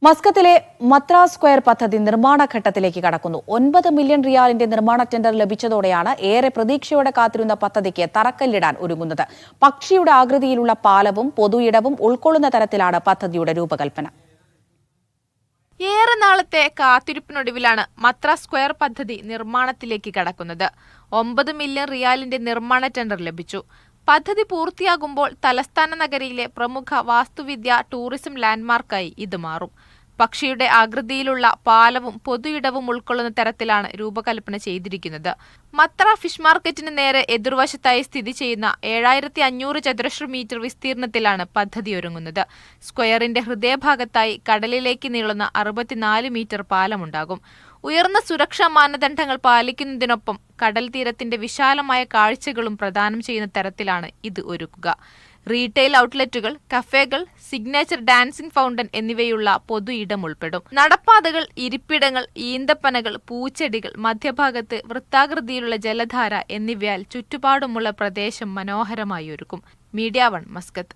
മസ്കത്തിലെ മത്ര square പദ്ധതി നിർമ്മാണ ഘട്ടത്തിലേക്ക് കടക്കുന്നു. 9 മില്യൺ റിയാലിന്റെ നിർമ്മാണ ടെൻഡർ ലഭിച്ചതോടെയാണ് ഏറെ പ്രതീക്ഷയോടെ കാത്തിരുന്ന പദ്ധതിക്ക് തറക്കല്ലിടാൻ ഒരുങ്ങുന്നത്. പക്ഷിയുടെ ആകൃതിയിലുള്ള പാലവും പൊതു ഇടവും ഉൾക്കൊള്ളുന്ന തരത്തിലാണ് പദ്ധതിയുടെ രൂപകൽപ്പന. ഏറെ നാളത്തെ കാത്തിരിപ്പിനൊടുവിലാണ് മത്ര സ്ക്വയർ പദ്ധതി നിർമ്മാണത്തിലേക്ക് കടക്കുന്നത്. 9 മില്യൺ റിയാലിന്റെ നിർമ്മാണ ടെൻഡർ ലഭിച്ചു. പദ്ധതി പൂർത്തിയാകുമ്പോൾ തലസ്ഥാന നഗരിയിലെ പ്രമുഖ വാസ്തുവിദ്യ ടൂറിസം ലാൻഡ്മാർക്കായി ഇത് മാറും. പക്ഷിയുടെ ആകൃതിയിലുള്ള പാലവും പൊതു ഇടവും ഉൾക്കൊള്ളുന്ന തരത്തിലാണ് രൂപകൽപ്പന ചെയ്തിരിക്കുന്നത്. മത്ര ഫിഷ് മാർക്കറ്റിന് നേരെ എതിർവശത്തായി സ്ഥിതി ചെയ്യുന്ന 7500 ചതുരശ്ര മീറ്റർ വിസ്തീർണത്തിലാണ് പദ്ധതി ഒരുങ്ങുന്നത്. സ്ക്വയറിന്റെ ഹൃദയഭാഗത്തായി കടലിലേക്ക് നീളുന്ന 64 മീറ്റർ പാലമുണ്ടാകും. ഉയർന്ന സുരക്ഷാ മാനദണ്ഡങ്ങൾ പാലിക്കുന്നതിനൊപ്പം കടൽ തീരത്തിന്റെ വിശാലമായ കാഴ്ചകളും പ്രദാനം ചെയ്യുന്ന തരത്തിലാണ് ഇത് ഒരുക്കുക. റീറ്റെയിൽ ഔട്ട്ലെറ്റുകൾ, കഫേകൾ, സിഗ്നേച്ചർ ഡാൻസിംഗ് ഫൗണ്ടൻ എന്നിവയുള്ള പൊതു ഇടം ഉൾപ്പെടും. നടപ്പാതകൾ, ഇരിപ്പിടങ്ങൾ, ഈന്തപ്പനകൾ, പൂച്ചെടികൾ, മധ്യഭാഗത്ത് വൃത്താകൃതിയിലുള്ള ജലധാര എന്നിവയാൽ ചുറ്റുപാടുമുള്ള പ്രദേശം മനോഹരമായി ഒരുക്കും. Media 1 Muscat.